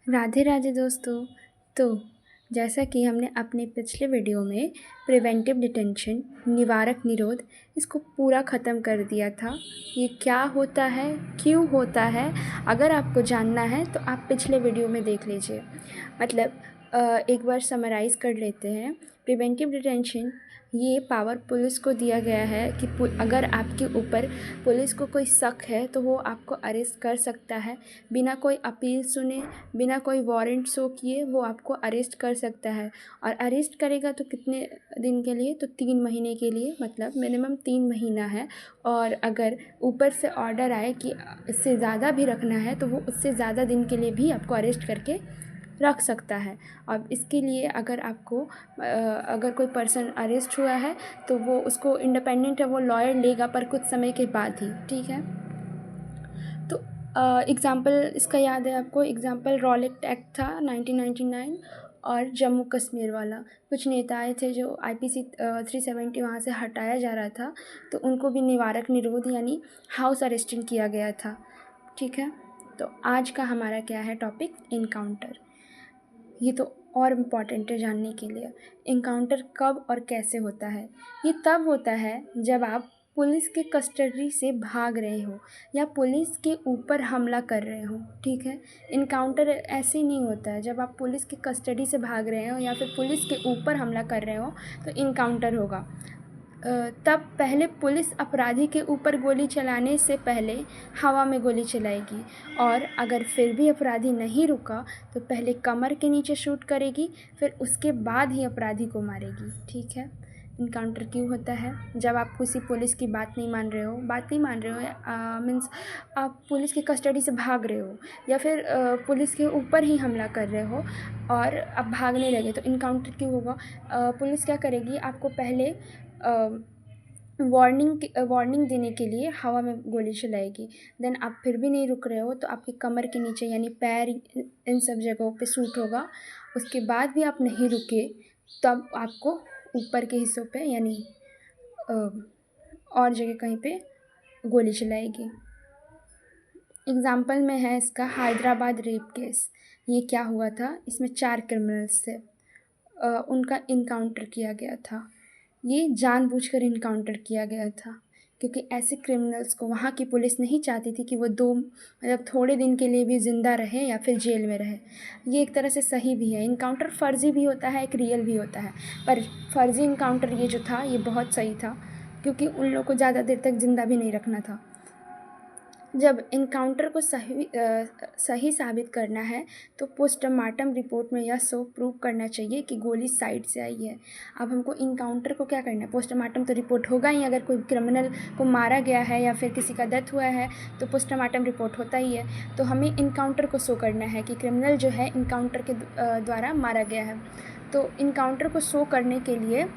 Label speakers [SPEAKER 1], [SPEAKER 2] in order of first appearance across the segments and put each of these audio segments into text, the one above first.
[SPEAKER 1] राधे राधे दोस्तों। तो जैसा कि हमने अपने पिछले वीडियो में प्रिवेंटिव डिटेंशन निवारक निरोध इसको पूरा ख़त्म कर दिया था। ये क्या होता है, क्यों होता है, अगर आपको जानना है तो आप पिछले वीडियो में देख लीजिए। मतलब एक बार समराइज़ कर लेते हैं। प्रिवेंटिव डिटेंशन ये पावर पुलिस को दिया गया है कि अगर आपके ऊपर पुलिस को कोई शक है तो वो आपको अरेस्ट कर सकता है। बिना कोई अपील सुने, बिना कोई वारंट शो किए वो आपको अरेस्ट कर सकता है। और अरेस्ट करेगा तो कितने दिन के लिए? तो 3 महीने के लिए, मतलब मिनिमम 3 महीना है। और अगर ऊपर से ऑर्डर आए कि इससे ज़्यादा भी रखना है तो वो उससे ज़्यादा दिन के लिए भी आपको अरेस्ट करके रख सकता है। अब इसके लिए अगर कोई पर्सन अरेस्ट हुआ है तो वो उसको इंडिपेंडेंट है, वो लॉयर लेगा पर कुछ समय के बाद ही, ठीक है। तो एग्ज़ाम्पल इसका याद है आपको? एग्ज़ाम्पल रॉलेट एक्ट था 1999 और जम्मू कश्मीर वाला। कुछ नेता आए थे जो आईपीसी 370 वहाँ से हटाया जा रहा था, तो उनको भी निवारक निरोध यानी हाउस अरेस्टिंग किया गया था, ठीक है। तो आज का हमारा क्या है टॉपिक? इनकाउंटर। ये तो और इम्पॉर्टेंट है जानने के लिए। इनकाउंटर कब और कैसे होता है? ये तब होता है जब आप पुलिस के कस्टडी से भाग रहे हो या पुलिस के ऊपर हमला कर रहे हो, ठीक है। इनकाउंटर ऐसे ही नहीं होता है जब आप पुलिस के कस्टडी से भाग रहे हो या फिर पुलिस के ऊपर हमला कर रहे हो तो इनकाउंटर होगा। तब पहले पुलिस अपराधी के ऊपर गोली चलाने से पहले हवा में गोली चलाएगी, और अगर फिर भी अपराधी नहीं रुका तो पहले कमर के नीचे शूट करेगी, फिर उसके बाद ही अपराधी को मारेगी, ठीक है। इनकाउंटर क्यों होता है? जब आप किसी पुलिस की बात नहीं मान रहे हो, मीन्स आप पुलिस की कस्टडी से भाग रहे हो या फिर पुलिस के ऊपर ही हमला कर रहे हो और अब भागने लगे, तो इनकाउंटर क्यों होगा? पुलिस क्या करेगी, आपको पहले वार्निंग देने के लिए हवा में गोली चलाएगी। देन आप फिर भी नहीं रुक रहे हो तो आपके कमर के नीचे यानी पैर, इन सब जगहों पे शूट होगा। उसके बाद भी आप नहीं रुके तब आपको ऊपर के हिस्सों पे यानी और जगह कहीं पे गोली चलाएगी। एग्ज़ाम्पल में है इसका हैदराबाद रेप केस। ये क्या हुआ था, इसमें 4 क्रिमिनल्स थे, उनका इनकाउंटर किया गया था। ये जानबूझकर इनकाउंटर किया गया था क्योंकि ऐसे क्रिमिनल्स को वहाँ की पुलिस नहीं चाहती थी कि वो मतलब थोड़े दिन के लिए भी ज़िंदा रहे या फिर जेल में रहे। ये एक तरह से सही भी है। इनकाउंटर फ़र्ज़ी भी होता है, एक रियल भी होता है, पर फ़र्ज़ी इनकाउंटर ये जो था ये बहुत सही था क्योंकि उन लोगों को ज़्यादा देर तक ज़िंदा भी नहीं रखना था। जब इनकाउंटर को सही साबित करना है तो पोस्टमार्टम रिपोर्ट में यह प्रूव करना चाहिए कि गोली साइड से आई है। अब हमको इनकाउंटर को क्या करना है? पोस्टमार्टम तो रिपोर्ट होगा ही। अगर कोई क्रिमिनल को मारा गया है या फिर किसी का डेथ हुआ है तो पोस्टमार्टम रिपोर्ट होता ही है। तो हमें इनकाउंटर को शो करना है कि क्रिमिनल जो है इनकाउंटर के द्वारा मारा गया है। तो इनकाउंटर को शो करने के लिए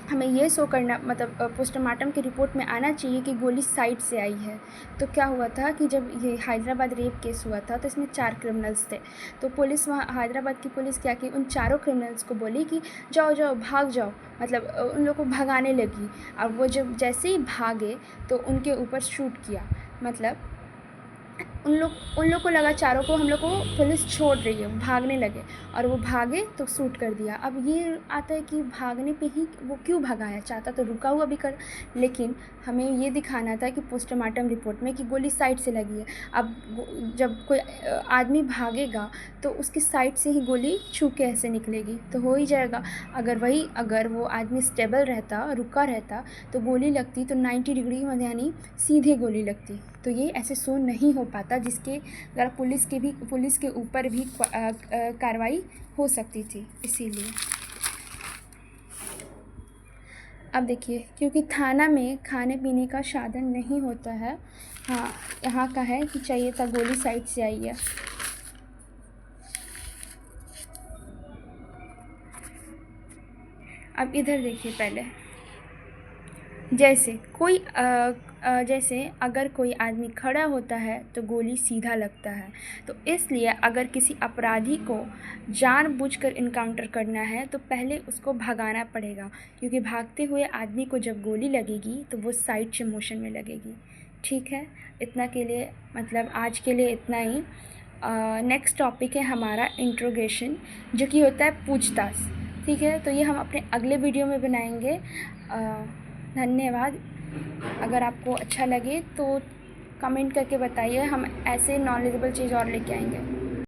[SPEAKER 1] हमें ये शो करना, मतलब पोस्टमार्टम की रिपोर्ट में आना चाहिए कि गोली साइड से आई है। तो क्या हुआ था कि जब ये हैदराबाद रेप केस हुआ था तो इसमें 4 क्रिमिनल्स थे। तो पुलिस, वहाँ हैदराबाद की पुलिस क्या की, उन चारों क्रिमिनल्स को बोली कि जाओ जाओ भाग जाओ, मतलब उन लोग को भगाने लगी। अब वो जब जैसे ही भागे तो उनके ऊपर शूट किया। मतलब उन लोग को लगा, चारों को, हम लोग को पुलिस छोड़ रही है, भागने लगे और वो भागे तो शूट कर दिया। अब ये आता है कि भागने पे ही वो क्यों भगाया, चाहता तो रुका हुआ भी कर, लेकिन हमें ये दिखाना था कि पोस्टमार्टम रिपोर्ट में कि गोली साइड से लगी है। अब जब कोई आदमी भागेगा तो उसकी साइड से ही गोली छू के ऐसे निकलेगी तो हो ही जाएगा। अगर वो आदमी स्टेबल रहता, रुका रहता, तो गोली लगती तो 90 डिग्री में यानी सीधे गोली लगती। तो ये ऐसे शो नहीं हो पाता, जिसके द्वारा पुलिस के ऊपर भी कार्रवाई हो सकती थी, इसीलिए। अब देखिए, क्योंकि थाना में खाने पीने का साधन नहीं होता है, हाँ यहाँ का है कि चाहिए था गोली साइड से आई है। अब इधर देखिए पहले, जैसे अगर कोई आदमी खड़ा होता है तो गोली सीधा लगता है। तो इसलिए अगर किसी अपराधी को जानबूझकर इनकाउंटर करना है तो पहले उसको भगाना पड़ेगा, क्योंकि भागते हुए आदमी को जब गोली लगेगी तो वो साइड से मोशन में लगेगी, ठीक है। इतना के लिए, मतलब आज के लिए इतना ही। नेक्स्ट टॉपिक है हमारा इंट्रोगेशन, जो कि होता है पूछताछ। ठीक है, तो ये हम अपने अगले वीडियो में बनाएंगे। धन्यवाद। अगर आपको अच्छा लगे तो कमेंट करके बताइए, हम ऐसे नॉलेजेबल चीज़ और लेके आएंगे।